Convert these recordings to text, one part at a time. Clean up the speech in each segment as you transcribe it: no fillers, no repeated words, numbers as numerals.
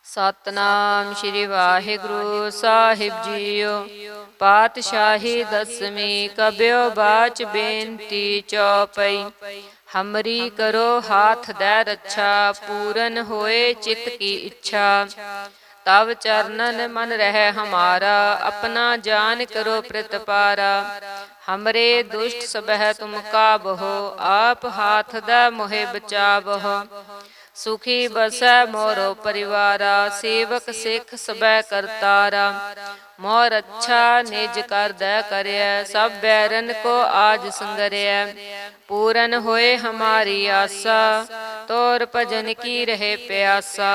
ਸਤਨਾਮ ਸ਼੍ਰੀ ਵਾਹਿਗੁਰੂ ਸਾਹਿਬ JIO. ਪਾਤਸ਼ਾਹੀ ਦਸਵੀਂ ਕਬਿਓ ਬਾਚ ਬੇਨਤੀ ਚੌਪਈ। ਹਮਰੀ ਕਰੋ ਹਾਥ ਦੈ ਰੱਛਾ, ਪੂਰਨ ਹੋਏ ਚਿਤ ਕੀ ਇੱਛਾ। ਤਵ ਚਰਨਨ मन रह हमारा, अपना जान करो प्रतिपारा। हमरे दुष्ट सबह तुम काबहो, आप हाथ दा मोहे बचाबहो। सुखी बसै मोरो परिवारा, सेवक सिख सबै करतारा। मोर अच्छा निज कर दै करय, सब बैरन को आज संगरय। पूरन होए हमारी आसा, तोर भजन की रहे प्यासा।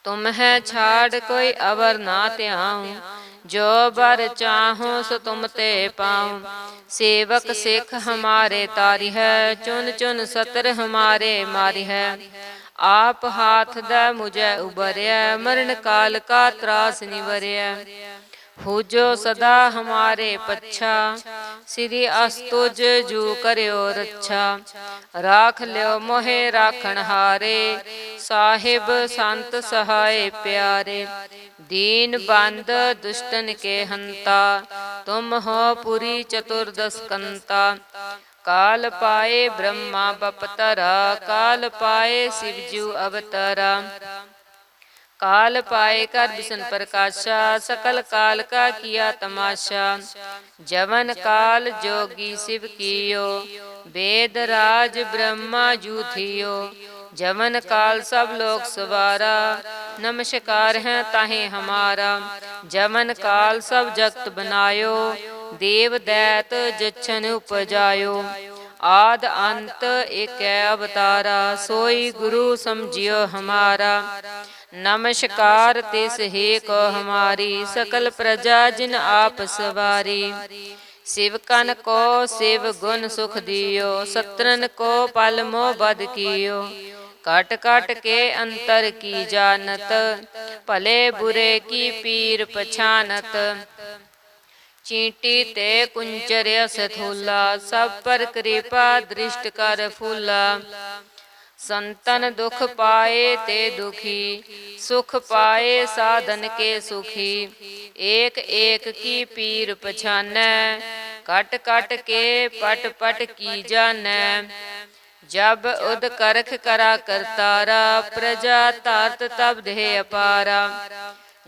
तुम है छाड़ कोई अवर ना त्याऊं, जो बर चाहो सो तुम ते पाऊं। सेवक सिख हमारे तारी है, चुन चुन सतर हमारे मारी है। आप हाथ दै मुझे उबरया, मरण काल का त्रास निवरया। पूजो सदा हमारे पच्छा, श्री अस्तुज जू करियो रक्षा। राख लियो मोहे राखण हारे, साहिब संत सहाय प्यारे। दीन बंद दुष्टन के हंता, तुम हो पुरी चतुर्दश कंता। काल पाए ब्रह्मा बपतरा, काल पाए शिवजू अवतरा। काल पाए कर विष्णु प्रकाशा, सकल काल का किया तमाशा। जवन काल जोगी शिव कियो, वेद राज ब्रह्मा जू थियो। जवन काल सब लोक सवारा, नमस्कार है ताहे हमारा। जवन काल सब जगत बनायो, देव दैत जछन उपजायो। आद अंत एक अवतारा, सोई गुरु समझियो हमारा। नमस्कार तिस हे को हमारी, सकल प्रजा जिन आप सवारी। शिवकन को शिव गुण सुख दियो, सत्रन को पल मोह बद कियो। कट कट के अंतर की जानत, भले बुरे की पीर पछानत। चींटी ते कुंचर्य सथूला, सब पर कृपा दृष्ट कर फूला। संतन दुख पाए ते दुखी, सुख पाए साधन के सुखी। एक एक की पीर पछानै, कट कट के पट पट की जानै। जब उद करख करा करतारा, प्रजा तारत तब देह अपारा।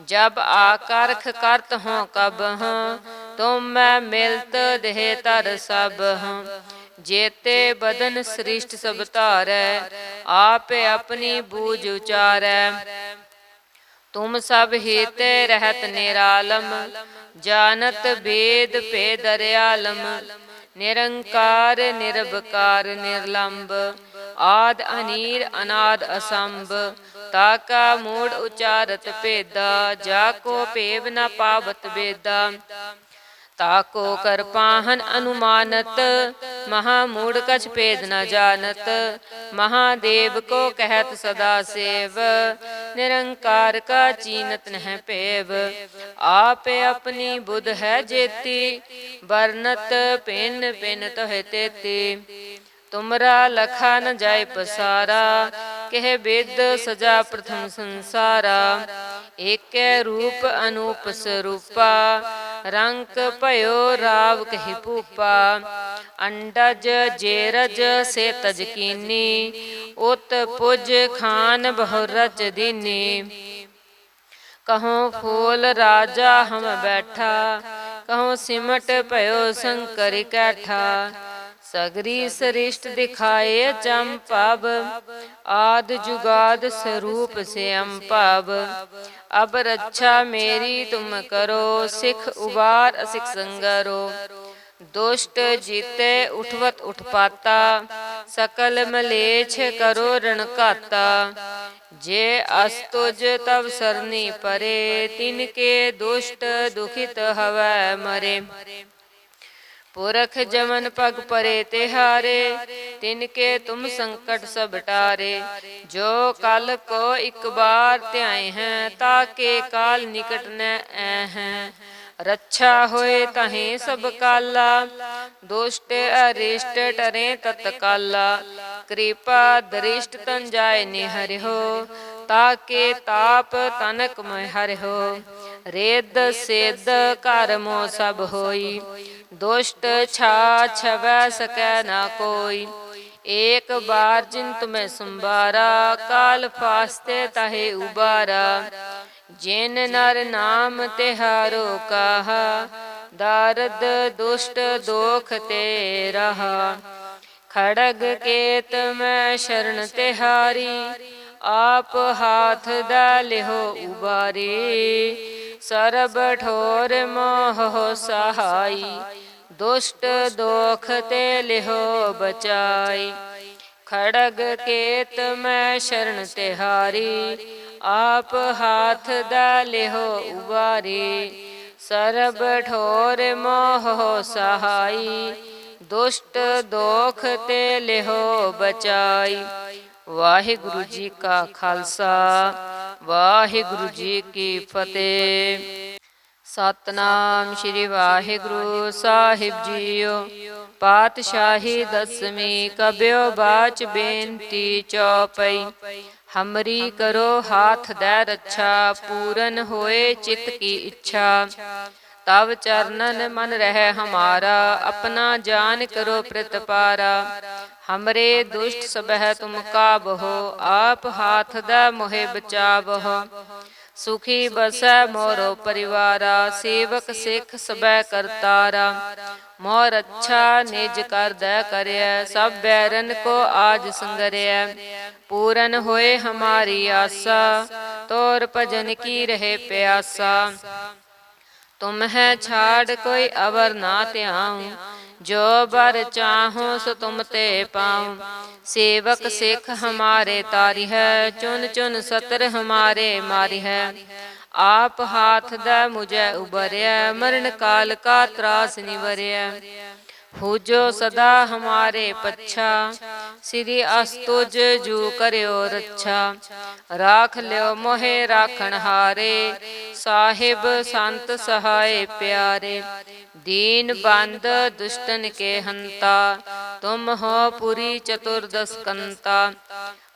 जब आकारख करत हों कब हों, तुम मैं मिलत देह तर सब हों। जेते बदन सृष्ट सब धारै, आप अपनी बूझ उचारै। तुम सब हेते रहत निरालम, जानत वेद पे दरयालम। निरंकार निरबकार निर्लंब, आद अनीर अनाद असंभ। ताका मूड उचारत भेदा, जाको पेव न पावत बेदा। ताको कर पाहन अनुमानत, महामूढ़ कछ भेद न जानत। महादेव को कहत सदा सेव, निरंकार का चीनत नह पेव। आप अपनी बुध है जेती, बरनत पिन पिन तोह तेती। तुमरा लखा न जाय पसारा, कह वेद सजा प्रथम संसारा। एक रूप अनूप स्वरूपा, रंक भयो राव कहि भूपा। अंडज जेरज से तजकीनी, उत पुज खान बहुरज दीनी। कहो फूल राजा हम बैठा, कहो सिमट भयो शंकर कैठा। सगरी सृष्ट दिखाए चंपब, आद जुगाद स्वरूप से अम्पब। अब रक्षा मेरी तुम करो, सिख उबार असिख संगरो। दुष्ट जीते उठवत उठपाता, सकल मलेच्छ करो रण घाता। जे अस्तुज तब सरनी परे, तिनके दुष्ट दुखित हवै मरे। पुरख जमन पग परे तिहारे, तिनके तुम संकट सब टारे। जो कल को एक बार त्याए हैं, ताके काल निकट न हैं। रक्षा होए तहें सब काला, दुष्ट अरिष्ट टरे तत्काला। कृपा दृष्ट तन जाय निहरि हो, ताके ताप तनक मैं हरिहो। रेद सेद कर्मो सब होई, दुष्ट छा छवै सकै ना कोई। एक बार जिन तुम्हें संबारा, काल फास्ते ताहे उबारा। जिन नर नाम तिहारो कहा, दारद दुष्ट दोख ते रहा। खड़ग केत मैं शरण तिहारी, आप हाथ दा लिहो उबारी। सरब ठोर मोह सहाई, दुष्ट दोख ते लिहो बचाई। खड़ग केत मैं शरण तिहारी, आप हाथ दा लिहो उबारी। सरब ठोर मोह सहाई, दुष्ट दोख ते लिहो बचाई। वाहिगुरु जी का खालसा, वाहिगुरु जी की फतेह। सतनाम श्री वाहिगुरु साहिब जीओ। पातशाही दसवीं कब्यो बाच बेनती चौपई। हमरी करो हाथ दै रक्षा, पूरन होए चित की इच्छा। तब चरणन मन रह हमारा, अपना जान करो प्रतिपारा। हमरे दुष्ट सबह तुम काबहो, आप हाथ दा मोहे बचावहो। सुखी बसै मोरो परिवारा, सेवक सिख सबै करतारा। मोर अच्छा निज कर दै करय, सब बैरन को आज संगरय। पूरन होए हमारी आशा, तोर भजन की रहे प्यासा। तुम है छाड़ कोई अवर ना त्याऊं, जो बर चाहो सो तुम ते पाऊं। सेवक सिख हमारे तारी है, चुन चुन सतर हमारे मारी है। आप हाथ दै मुझे उबरया, मरण काल का त्रास निवरया। पूजो सदा हमारे पच्छा, श्री अस्तुज जू करियो रक्षा। राख लियो मोहे राखण हारे, साहिब संत सहाय प्यारे। दीन बंद दुष्टन के हंता, तुम हो पुरी चतुर्दश कंता।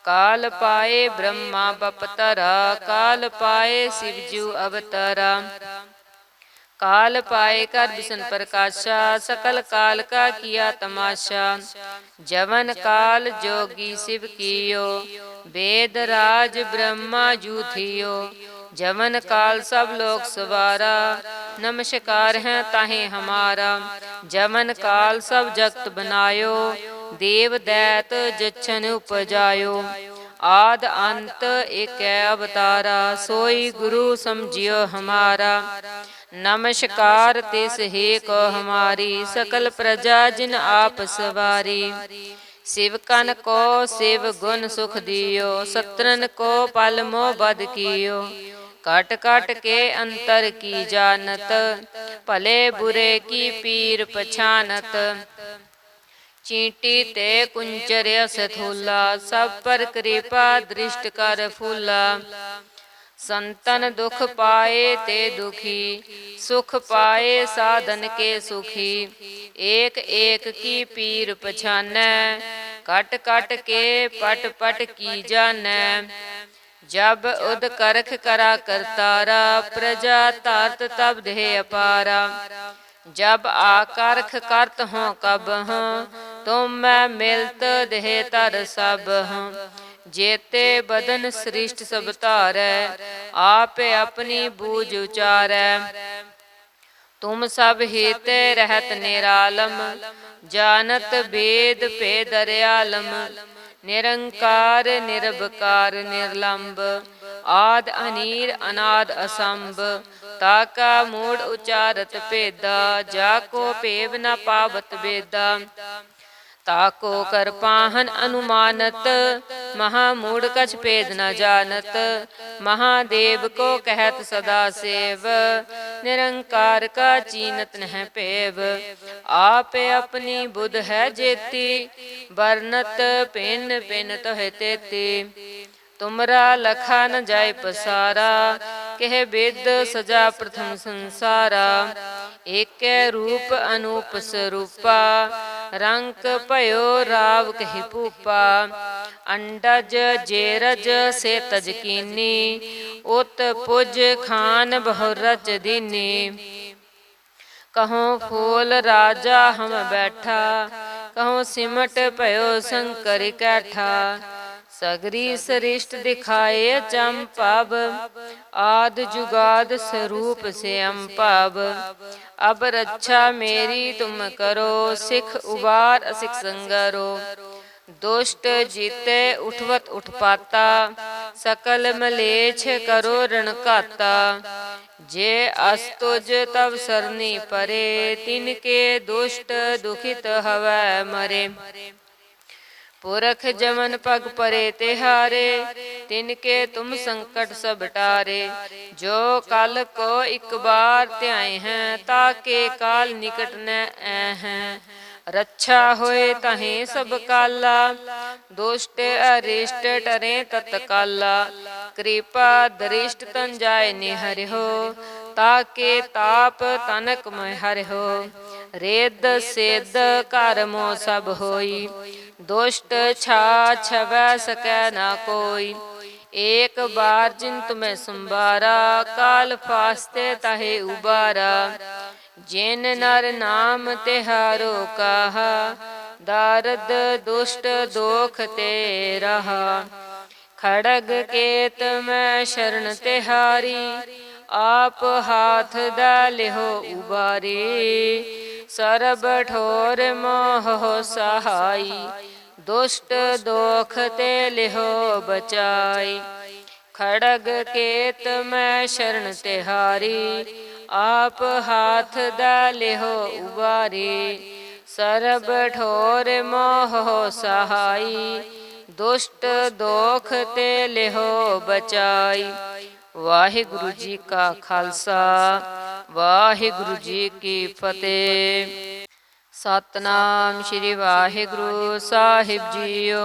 काल पाए ब्रह्मा बपतरा, काल पाए शिवजू अवतरा। काल पाए कर विष्णु प्रकाशा, सकल काल का किया तमाशा। जवन काल जोगी शिव कियो, वेद राज ब्रह्मा जू थियो। जवन काल सब लोग सवारा, नमस्कार है ताहे हमारा। जवन काल सब जगत बनायो, देव दैत जच्छन उपजायो। आद अंत एक अवतारा, सोई गुरु समझियो हमारा। नमस्कार तिस हे को हमारी, सकल प्रजा जिन आप सवारी। शिवकन को शिव गुण सुख दियो, सत्रन को पल मोह बद कियो। कट कट के अंतर की जानत, भले बुरे की पीर पछानत। चींटी ते कुंचर्य सथूला, सब पर कृपा दृष्ट कर फूला। संतन दुख पाए ते दुखी, सुख पाए साधन के सुखी। एक एक की पीर पछानै, कट कट के पट पट की जानै। जब उद करख करा करतारा, प्रजा तारत तब देह अपारा। जब आकारख करत हों कब हों, तुम मैं मिलत देह तर सब हों। जेते बदन सृष्ट सब तारै, आप अपनी बूझ उचारै। तुम सब हित रहत निरालम, जानत वेद पे दरयालम। निरंकार निरबकार निर्लंब, आद अनीर अनाद असंभ। ताका मूड उचारत भेदा, जाको पेव न पावत बेदा। ताको कर पाहन अनुमानत, महामूढ़ कछ भेद न जानत। महादेव को कहत सदा सेव, निरंकार का चीनत नह पेव। आप अपनी बुध है जेती, बरनत पिन पिन तोहे तेती। तुमरा लखा न जाय पसारा, कह वेद सजा प्रथम संसारा। एक रूप अनूप स्वरूपा, रंक भयो राव कहि पूपा। अंडज जेरज से तज कीनी, उत पुज खान बहुरज दीनी। कहो फूल राजा हम बैठा, कहो सिमट भयो शंकर कैठा। सगरी सरिष्ट दिखाए चंपब, आद जुगाद स्वरूप से अम्पब। अब रक्षा मेरी तुम करो, सिख उबार असिख संगरो। दुष्ट जीते उठवत उठपाता, सकल मलेच्छ करो रण घाता। जे अस्तुज तब सरनी परे, तिनके दुष्ट दुखित हवै मरे। पुरख जमन पग परे तिहारे, तिनके तुम संकट सब टारे। जो कल को एक बार त्याए हैं, ताके काल निकट न हैं। रक्षा होए तहें सब काला, दुष्ट अरिष्ट टरे तत्काला। कृपा दरिष्ट तन जाय निहरिहो, ताके ताप तनक मैं हरिहो। रेद सेद कर्मो सब होई, दुष्ट छा छवै सकै ना कोई। एक बार जिन तुम्हें संबारा, काल फास्ते ताहे उबारा। जिन नर नाम तिहारो कहा, दारद दुष्ट दोख ते रहा। खड़ग केत मैं शरण तिहारी, आप हाथ दा लिहो उबारी। सरब ठोर मोह सहाई, दुष्ट दोख ते लिहो बचाई। खड़ग केत मैं शरण तिहारी, आप हाथ दा लिहो उबारी। सरब ठोर मोह सहाई, दुष्ट दोख ते लिहो बचाई। वाहिगुरु जी का खालसा, वाहिगुरु जी की फतेह। सतनाम श्री वाहिगुरु साहिब जीओ।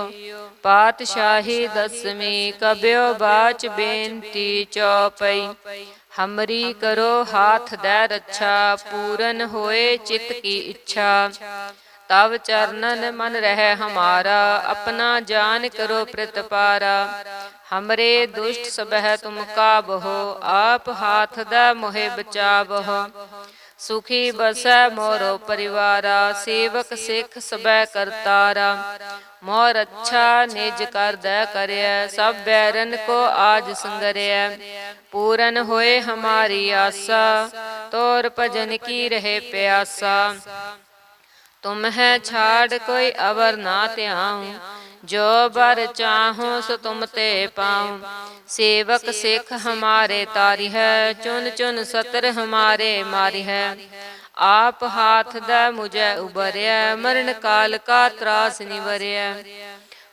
पातशाही दसवीं कब्यो बाच बेनती चौपई। हमरी करो हाथ दै रक्षा, पूरन होए चित की इच्छा। तब चरणन मन रह हमारा, अपना जान करो प्रतिपारा। हमरे दुष्ट सबह तुम काबहो, आप हाथ दै मोहे बचाबहो। सुखी बसै मोरो परिवारा, सेवक सिख सबै करतारा। मोर अच्छा निज कर दै करय, सब बैरन को आज संगरय। पूरन होए हमारी आशा, तोर भजन की रहे प्यासा। तुम है छाड़ कोई अवर ना त्याऊं, जो बर चाहो सो तुम ते पाऊं। सेवक सिख हमारे तारी है, चुन चुन सतर हमारे मारी है। आप हाथ दै मुझे उबरया, मरण काल का त्रास निवरया।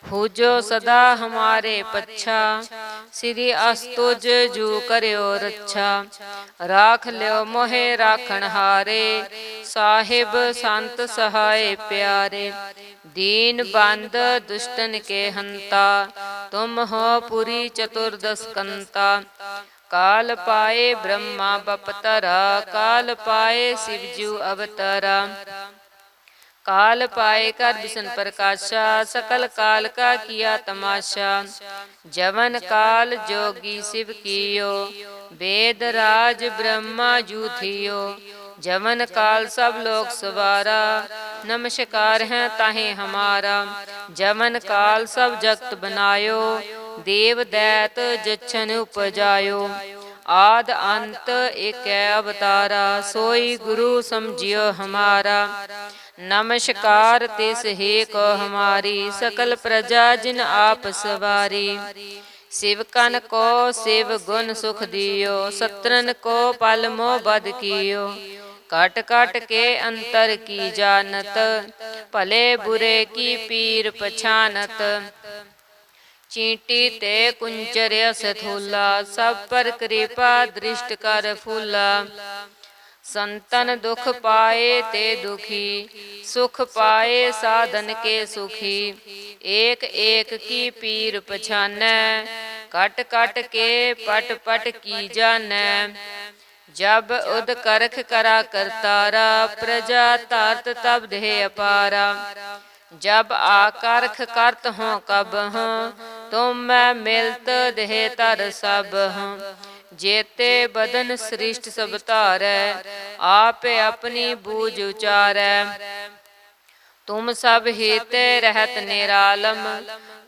पूजो सदा हमारे पच्छा, श्री अस्तुज जू करयो रक्षा। राख लियो मोहे राखण हारे, साहिब संत सहाय प्यारे। दीन बंद दुष्टन के हंता, तुम हो पुरी चतुर्दश कंता। काल पाए ब्रह्मा बपतरा, काल पाए शिवजू अवतरा। काल पाए कर विष्णु प्रकाशा, सकल काल का किया तमाशा। जवन काल जोगी शिव कियो, वेद राज ब्रह्मा जू थियो। जवन काल सब लोग सवारा, नमस्कार है ताहे हमारा। जवन काल सब जगत बनायो, देव दैत जच्छन उपजायो। आद अंत एक अवतारा, सोई गुरु समझियो हमारा। नमस्कार तिस हे को हमारी, सकल प्रजा जिन आप सवारी। शिवकन को शिव गुण सुख दियो, सत्रन को पल मोह बद कियो। काट काट के अंतर की जानत, भले बुरे की पीर पछानत। चींटी ते कुंचर सथूला, सब पर कृपा दृष्ट कर फूला। संतन दुख पाए ते दुखी, सुख पाए साधन के सुखी। एक एक की पीर पछानै, कट कट के पट पट की जानै। जब उद करख करा करतारा, प्रजा तारत तब देह अपारा। जब आकर्ख करत हो कब हूँ, तुम मैं मिलत देह तर सब हूँ। जेते बदन सृष्ट सब तारै, आप अपनी बूझ उचारै। तुम सब हेते रहत निरालम,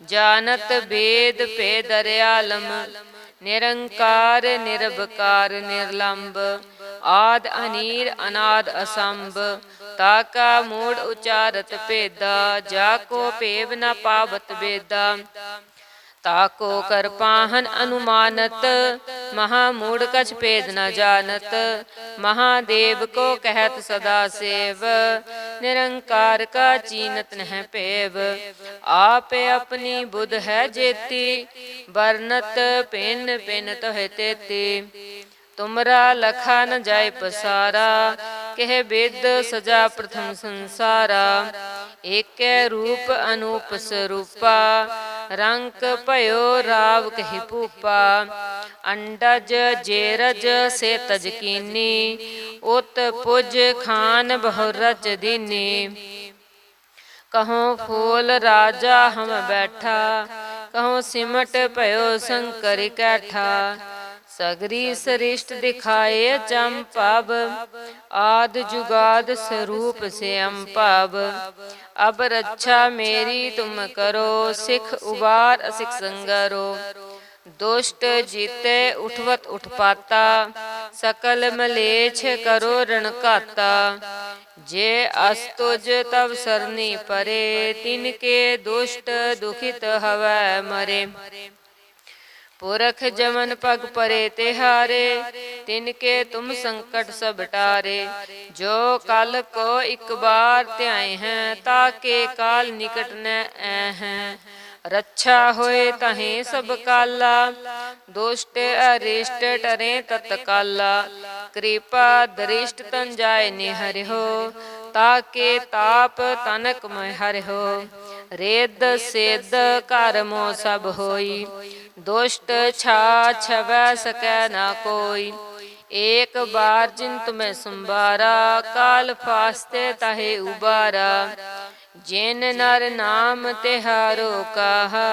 जानत वेद पे दरयालम। निरंकार निरभकार निर्लंब, आद अनीर अनाद असंभ। ताका मूढ़ उचारत पेदा, जाको पेव न पावत बेदा। ताको कर पाहन अनुमानत, महामूढ़ कछ पेद न जानत। महादेव को कहत सदा सेव, निरंकार का चीनत नह पेव। आप अपनी बुध है जेती, बरनत पिन पिन तोह तेती। तुमरा लखा न जाय पसारा, कह वेद सजा प्रथम संसारा। एक रूप अनूप स्वरूपा, रंक पयो राव कहि पूपा। अंडज जेरज से तज कीनी, उत पुज खान बहु रच दीनी। कहों फूल राजा हम बैठा, कहों सिमट पयो शंकर कैठा। सगरी सरिष्ट दिखाए चंपब, आद जुगाद स्वरूप से अम्पब। अब रक्षा मेरी तुम करो, सिख उबार असिख संगरो। दुष्ट जीते उठवत उठ पाता, सकल मलेच्छ करो ऋण काता। जे अस्तुज तब सरनी परे, तिनके दुष्ट दुखित हवै मरे। पुरख जमन पग परे तिहारे, तिनके तुम संकट सब टारे। जो कल को एक बार त्याए हैं, ताके काल निकट न हैं। रक्षा होए तहें सब काला, दुष्ट अरिष्ट टरे तत्काला। कृपा दरिष्ट तन जाय निहरि हो, ताके ताप तनक मह हरि हो। रेद सेद कर्मो सब होई, दुष्ट छा छवै सकै ना कोई। एक बार जिन तुम्हें संबारा, काल फास्ते ताहे उबारा। जिन नर नाम तिहारो कहा,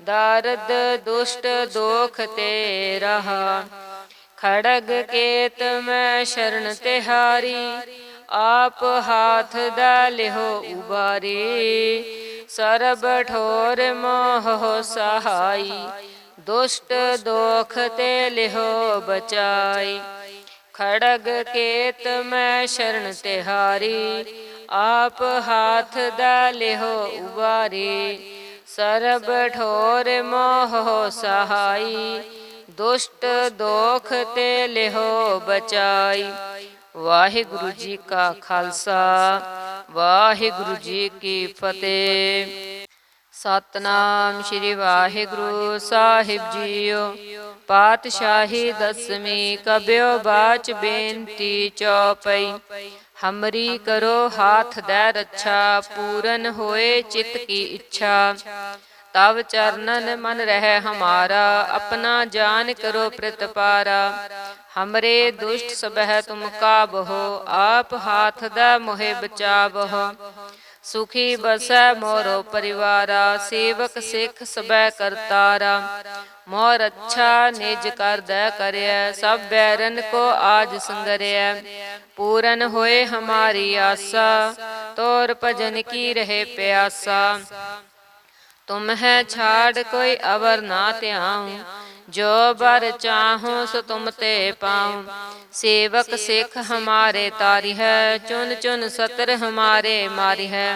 दारद दुष्ट दोख ते रहा। खड़ग केत मैं शरण तिहारी, आप हाथ दालिहो उबारी। सरब ठोर मोह सहाई, दुष्ट दोख ते लिहो बचाई। खड़ग केत मैं शरण तिहारी, आप हाथ दालिहो उबारी। सरब ठोर मोह सहाई, दुष्ट दोख ते लिहो बचाई। वाहिगुरु जी का खालसा, वाहिगुरु जी की फतेह। सतनाम श्री वाहिगुरु साहिब जीओ। पातशाही दसवीं कब्यो बाच बेनती चौपई। हमरी करो हाथ दै रक्षा, पूरन होए चित की इच्छा। तब चरणन मन रह हमारा, अपना जान करो प्रतिपारा। हमरे दुष्ट सबह तुम काबहो, आप हाथ दै मोहे बचाबहो। सुखी बसै मोरो परिवारा, सेवक सिख सबै करतारा। मोर अच्छा निज कर दै करय, सब बैरन को आज संगरय। पूरन होए हमारी आशा, तोर भजन की रहे प्यासा। तुम है छाड़ कोई अवर ना त्याऊं, जो बर चाहो सो तुम ते पाऊं। सेवक सिख हमारे तारी है, चुन चुन सतर हमारे मारी है।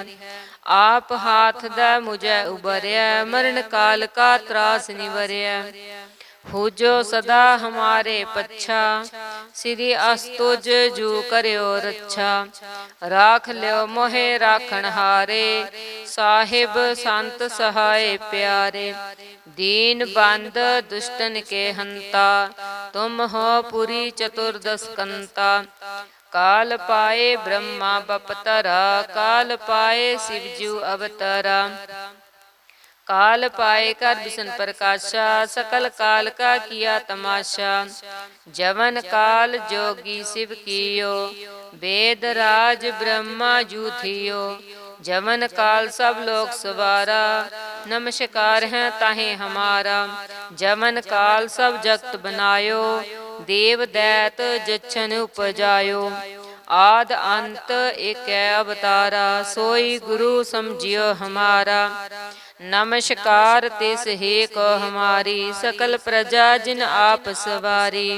आप हाथ दै मुझे उबरय, मरण काल का त्रास निवरय। पूजो सदा हमारे पच्छा, श्री अस्तुज जू करियो रक्षा। राख लियो मोहे राखण हारे, साहिब संत सहाय प्यारे। दीन बंद दुष्टन के हंता, तुम हो पुरी चतुर्दश कंता। काल पाए ब्रह्मा बपतरा, काल पाए शिवजू अवतरा। काल पाए कर विष्णु प्रकाशा, सकल काल का किया तमाशा। जवन काल जोगी शिव कियो, वेद राज ब्रह्मा जू थियो। जमन काल सब लोक सवारा, नमस्कार है ताहे हमारा। जमन काल सब जगत बनायो, देव दैत जच्छन उपजायो। आद अंत एक अवतारा, सोई गुरु समझियो हमारा। नमस्कार तिस हे को हमारी, सकल प्रजा जिन आप सवारी।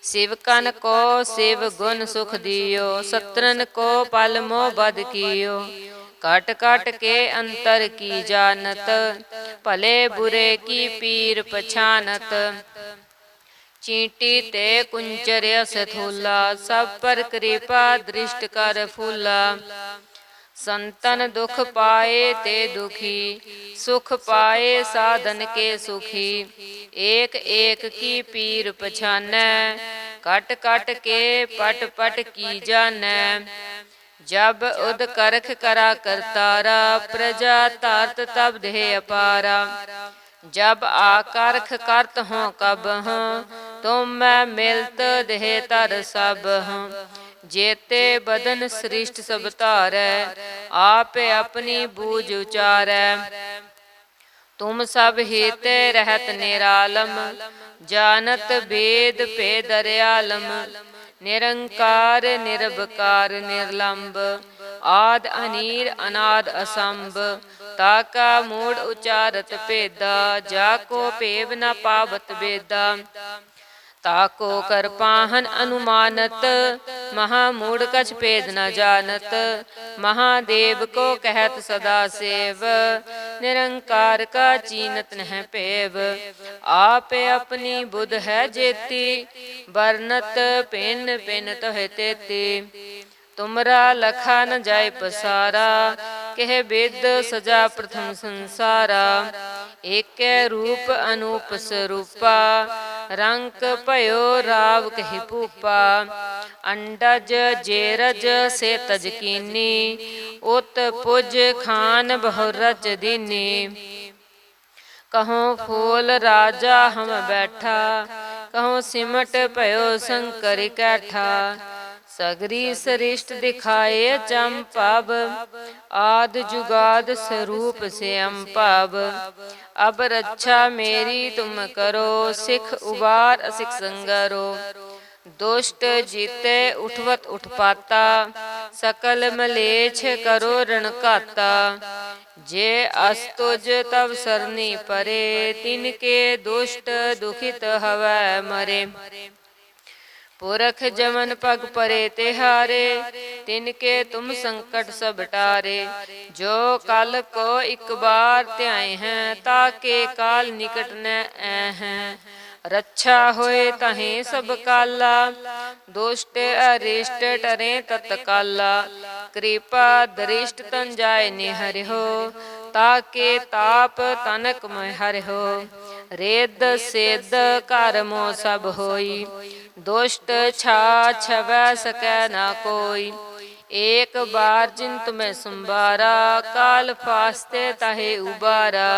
शिवकन को शिव गुण सुख दियो, सत्रन को पल मोह बद कियो। कट कट के अंतर की जानत, भले बुरे की पीर पछानत। चींटी ते कुंचर्य सथूला, सब पर कृपा दृष्ट कर फूला। संतन दुख पाए ते दुखी, सुख पाए साधन के सुखी। एक एक की पीर पछानै, कट कट के पट पट की जानै। जब उद करख करा करतारा, प्रजा तारत तब देह अपारा। जब आकर्ख करत हों कब हों, तुम मैं मिलत देह तर सब हों। जेते बदन सृष्ट सब तारै, आप अपनी बूझ उचारै। तुम सब हेते रहत निरालम, जानत वेद पे दरयालम। निरंकार निरबकार निर्लंब, आद अनीर अनाद असंभ। ताका मूढ़ उचारत पेदा, जाको पेव न पावत बेदा। ताको कर पाहन अनुमानत, महामूढ़ कछ पेद न जानत। महादेव को कहत सदा सेव, निरंकार का चीनत नह पेव। आप अपनी बुध है जेती, बरनत पिन पिन तोह तेती। तुमरा लखा न जाय पसारा, कह वेद सजा प्रथम संसारा। एक रूप अनूप स्वरूपा, रंक पयो राव कहि पूपा। अंडज जेरज से तज कीनी, उत पुज खान बहुरज दीनी। कहो फूल राजा हम बैठा, कहो सिमट पयो शंकर कैठा। सगरी सरिष्ट दिखाए चंपब, आद जुगाद स्वरूप से अम्पब। अब रक्षा मेरी तुम करो, सिख उबार असिख संगरो। दुष्ट जीते उठवत उठपाता, सकल मलेच्छ करो ऋण काता। जे अस्तुज तब सरनी परे, तिनके दुष्ट दुखित हवै मरे। पुरख जमन पग परे तिहारे, तिनके तुम संकट सब टारे। जो कल को एक बार त्याए हैं, ताके काल निकट न हैं। रक्षा होए तहें सब काला, दुष्ट अरिष्ट टरे तत्काला। कृपा दरिष्ट तन जाय निहरि हो, ताके ताप तनक मह हरि हो। रेद सेद कर्मो सब होई, दुष्ट छा छवै सकै ना कोई। एक बार जिन तुम्हें संबारा, काल फास्ते ताहे उबारा।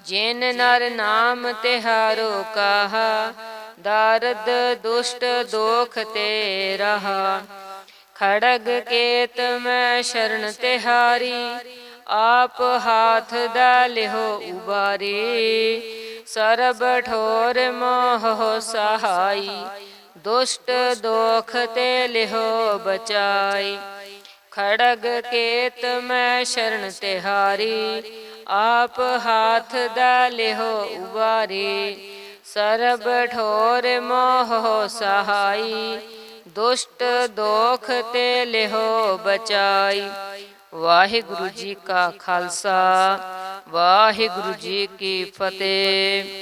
जिन नर नाम तिहारो कहा, दारद दुष्ट दोख ते रहा। खड़ग केत मैं शरण तिहारी, आप हाथ डालिहो उबारी। सरब ठोर मोह सहाई, दुष्ट दोख ते लिहो बचाई। खड़ग केत मैं शरण तिहारी, आप हाथ डालिहो उबारी। सरब ठोर मोह सहाई, दुष्ट दोख ते लिहो बचाई। वाहिगुरु जी का खालसा, वाहिगुरु जी की फतेह।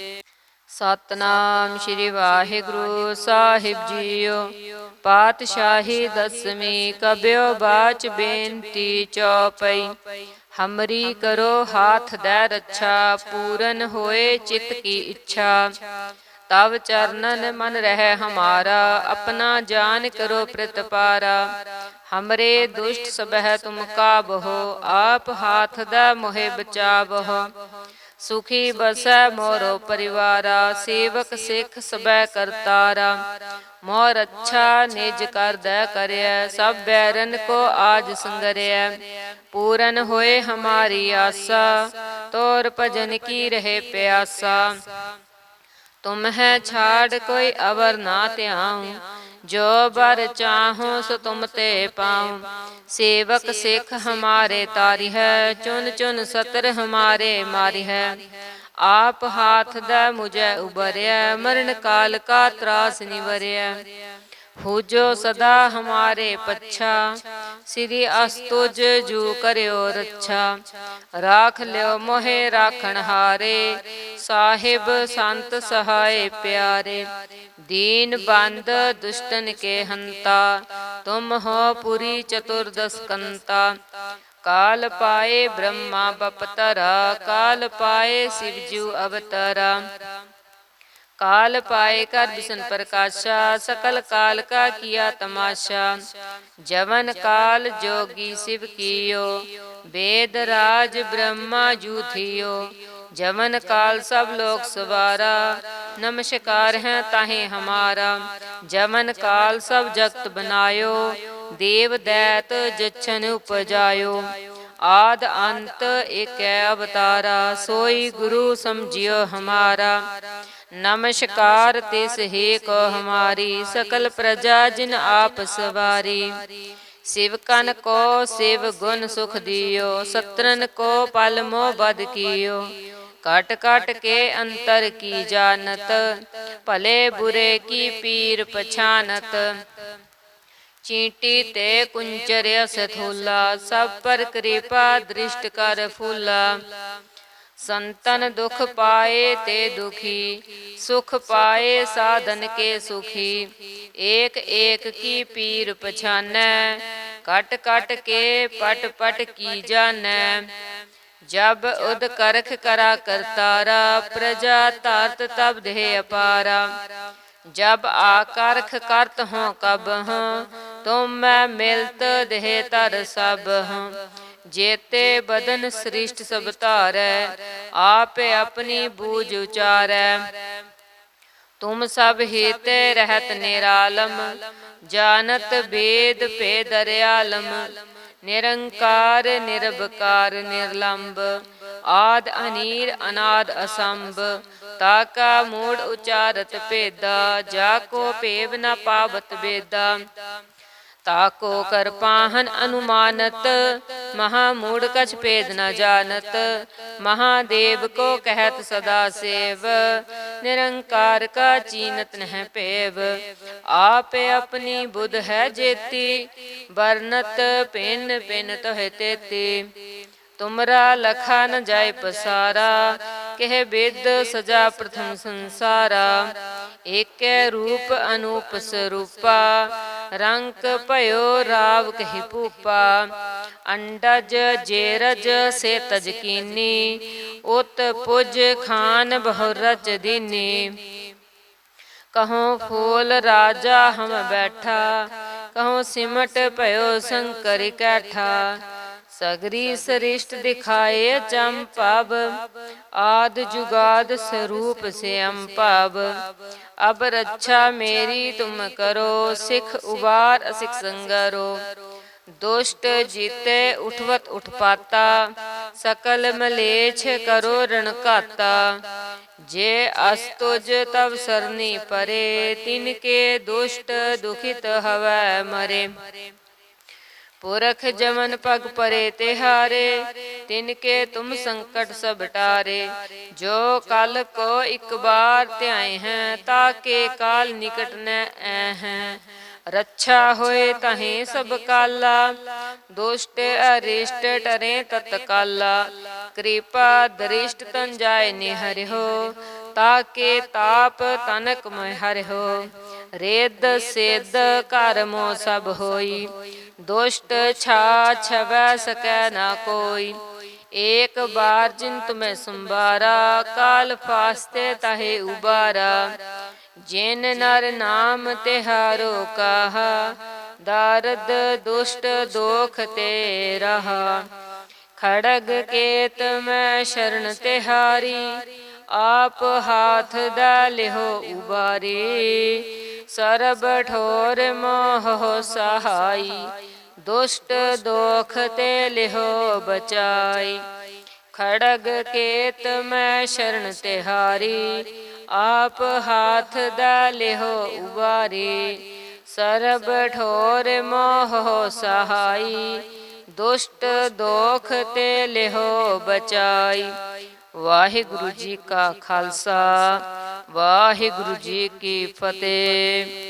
सतनाम श्री वाहिगुरु साहिब जीओ। पातशाही दसवीं कब्यो बाच बेनती चौपई। हमरी करो हाथ दै रक्षा, पूरन होए चित की इच्छा। तब चरणन मन रह हमारा, अपना जान करो प्रतिपारा। हमरे दुष्ट सबह तुम काबहो, आप हाथ दै मोहे बचावहो। सुखी बसै मोरो परिवारा, सेवक सिख सबै करतारा। मोर अच्छा निज कर दै करय, सब बैरन को आज संगरय। पूरन होए हमारी आशा, तोर भजन की रहे प्यासा। तुम है छाड़ कोई अवर ना त्याऊं, जो बर चाहो सो तुम ते पाऊं। सेवक सिख हमारे तारी है, चुन चुन सतर हमारे मारी है। आप हाथ दै मुझे उबरया, मरण काल का त्रास निवरया। हो जो सदा हमारे पच्छा, श्री अस्तुज जू करियो रक्षा। राख लियो मोहे राखण हारे, साहिब संत सहाय प्यारे। दीन बंद दुष्टन के हंता, तुम हो पुरी चतुर्दश कंता। काल पाए ब्रह्मा बपतरा, काल पाए शिवजू अवतरा। काल पाए कर विष्णु प्रकाशा, सकल काल का किया तमाशा। जवन काल जोगी शिव कियो, वेद राज ब्रह्मा जू थियो। जवन काल सब लोग सवारा, नमस्कार है ताहे हमारा। जवन काल सब जगत बनायो, देव दैत जच्छन उपजायो। आद अंत एक अवतारा, सोई गुरु समझियो हमारा। नमस्कार तिस हे को हमारी, सकल प्रजा जिन आप सवारी। शिवकन को शिव गुण सुख दियो, सत्रन को पल मोह बद कियो। काट काट के अंतर की जानत, भले बुरे की पीर पछानत। चींटी ते कुंचर्य सथूला, सब पर कृपा दृष्ट कर फूला। संतन दुख पाए ते दुखी, सुख पाए साधन के सुखी। एक एक की पीर पछानै, कट कट के पट पट की जानै। जब उद करख करा करतारा, प्रजा तारत तब देह अपारा। जब आकारख करत हों कब हों, तुम मैं मिलत देह तर सब हों। जेते बदन सृष्ट सब तारै, आप अपनी बूझ उचारै। तुम सब हेते रहत निरालम, जानत वेद पे दरयालम। निरंकार निरबकार निर्लंब, आद अनीर अनाद असंभ। ताका मूड उचारत भेदा, जाको पेव न पावत बेदा। ताको कर पाहन अनुमानत, महामूढ़ कछ भेद न जानत। महादेव को कहत सदा सेव, निरंकार का चीनत नह पेव। आप अपनी बुध है जेती, बरनत पिन पिन तोह तेती। तुमरा लखा न जाय पसारा, कह वेद सजा प्रथम संसारा। एक रूप अनूप स्वरूपा, रंक भयो राव कहि पूपा। अंडज जेरज से तज कीनी, उत पुज खान बहु रच दीनी। कहो फूल राजा हम बैठा, कहो सिमट भयो शंकर कैठा। सगरी सरिष्ट दिखाए चंपब, आद जुगाद स्वरूप से अम्पब। अब रक्षा मेरी तुम करो, सिख उबार असिख संगरो। दुष्ट जीते उठवत उठपाता, सकल मलेच्छ करो रण काता। जे अस्तुज तब सरनी परे, तिनके दुष्ट दुखित हवै मरे। पुरख जमन पग परे तिहारे, तिनके तुम संकट सब टारे। जो कल को एक बार त्याए हैं, ताके काल निकट न हैं। रक्षा होए तहें सब काला, दुष्ट अरिष्ट टरे तत्काला। कृपा दृष्ट तन जाय निहर हो, ताके ताप तनक में हर हो। रेद सेद कर्मो सब होई, दुष्ट छा छवै सकै न कोई। एक बार जिन तुम्हें संबारा, काल फास्ते ताहे उबारा। जिन नर नाम तिहारो कहा, दारद दुष्ट दोख ते रहा। खड़ग केत मैं शरण तिहारी, आप हाथ डालिहो उबारी। सरब ठोर मोह सहाई, दुष्ट दोख ते लिहो बचाई। खड़ग केत मैं शरण तिहारी, आप हाथ दा लिहो उबारी। सरब ठोर मोह सहाई, दुष्ट दोख ते लिहो बचाई। वाहिगुरु जी का खालसा, वाहिगुरु जी की फतेह।